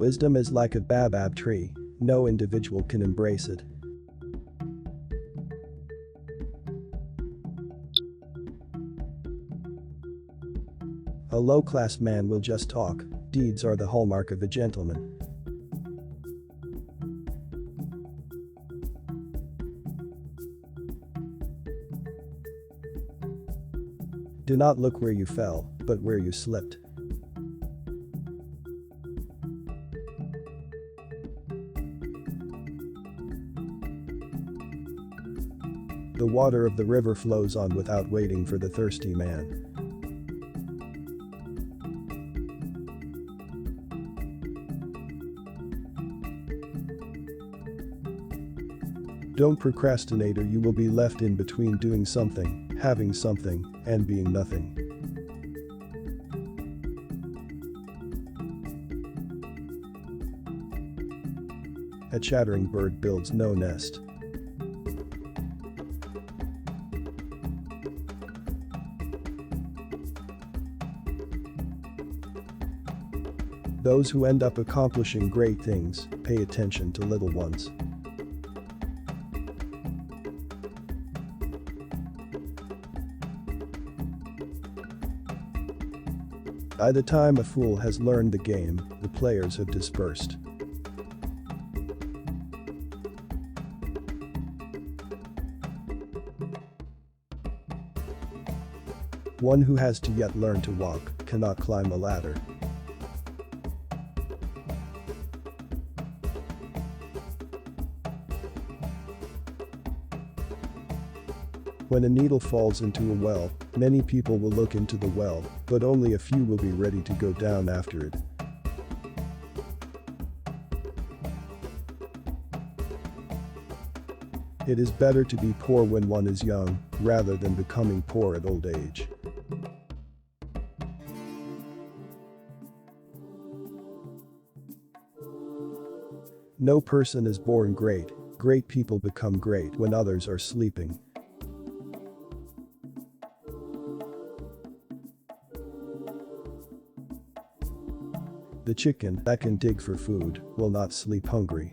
Wisdom is like a baobab tree, no individual can embrace it. A low-class man will just talk, deeds are the hallmark of a gentleman. Do not look where you fell, but where you slipped. The water of the river flows on without waiting for the thirsty man. Don't procrastinate or you will be left in between doing something, having something, and being nothing. A chattering bird builds no nest. Those who end up accomplishing great things pay attention to little ones. By the time a fool has learned the game, the players have dispersed. One who has to yet learn to walk cannot climb a ladder. When a needle falls into a well, many people will look into the well, but only a few will be ready to go down after it. It is better to be poor when one is young, rather than becoming poor at old age. No person is born great. Great people become great when others are sleeping. The chicken that can dig for food will not sleep hungry.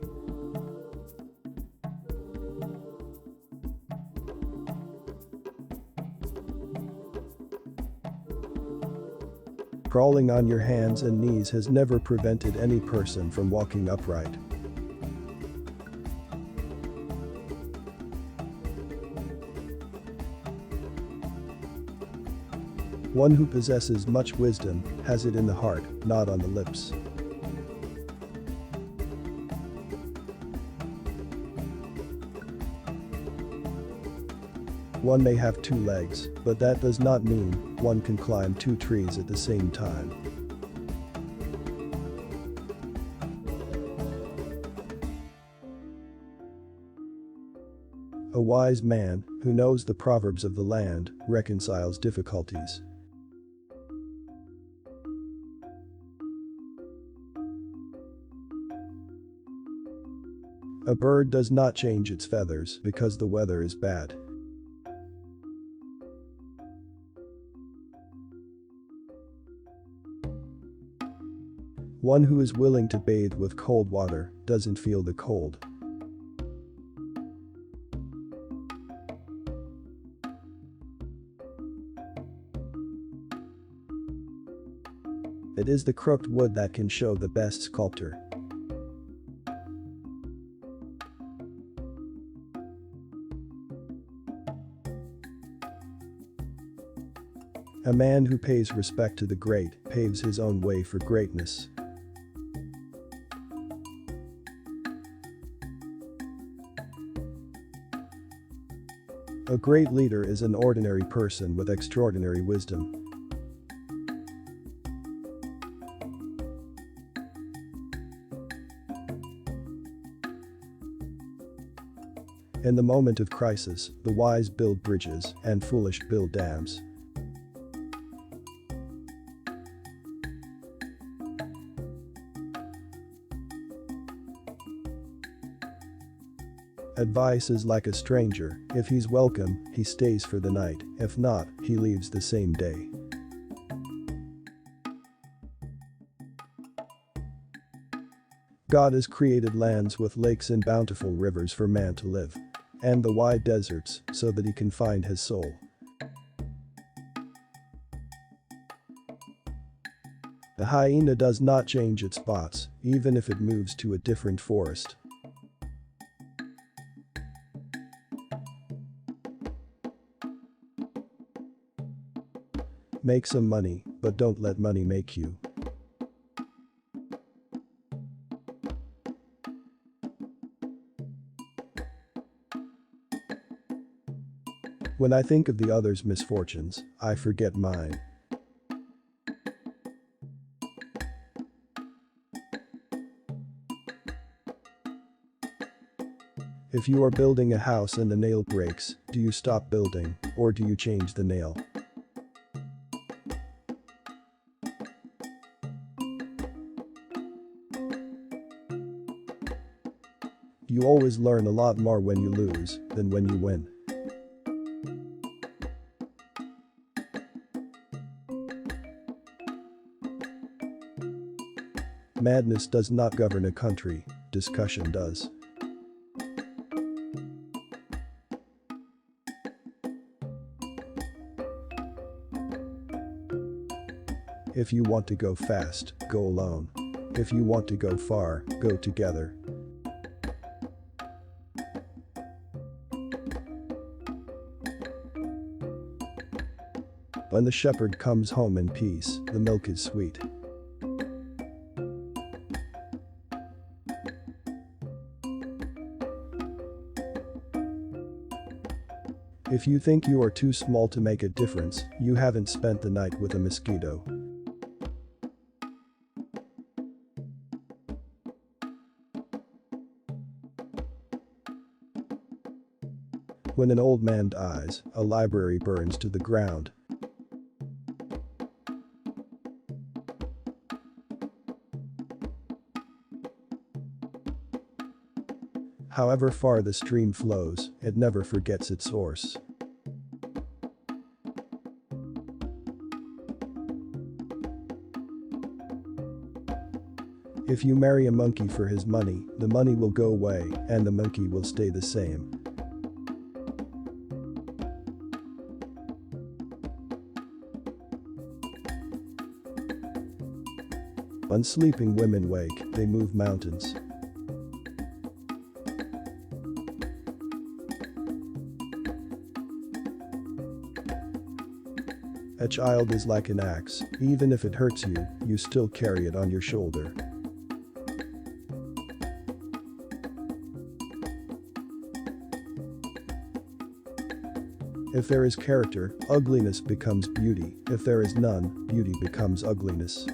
Crawling on your hands and knees has never prevented any person from walking upright. One who possesses much wisdom has it in the heart, not on the lips. One may have two legs, but that does not mean one can climb two trees at the same time. A wise man, who knows the proverbs of the land, reconciles difficulties. A bird does not change its feathers because the weather is bad. One who is willing to bathe with cold water doesn't feel the cold. It is the crooked wood that can show the best sculptor. A man who pays respect to the great paves his own way for greatness. A great leader is an ordinary person with extraordinary wisdom. In the moment of crisis, the wise build bridges and foolish build dams. Advice is like a stranger, if he's welcome, he stays for the night, if not, he leaves the same day. God has created lands with lakes and bountiful rivers for man to live. And the wide deserts, so that he can find his soul. The hyena does not change its spots, even if it moves to a different forest. Make some money, but don't let money make you. When I think of the others' misfortunes, I forget mine. If you are building a house and the nail breaks, do you stop building, or do you change the nail? You always learn a lot more when you lose than when you win. Madness does not govern a country, discussion does. If you want to go fast, go alone. If you want to go far, go together. When the shepherd comes home in peace, the milk is sweet. If you think you are too small to make a difference, you haven't spent the night with a mosquito. When an old man dies, a library burns to the ground. However far the stream flows, it never forgets its source. If you marry a monkey for his money, the money will go away, and the monkey will stay the same. When sleeping women wake, they move mountains. A child is like an axe. Even if it hurts you, you still carry it on your shoulder. If there is character, ugliness becomes beauty. If there is none, beauty becomes ugliness.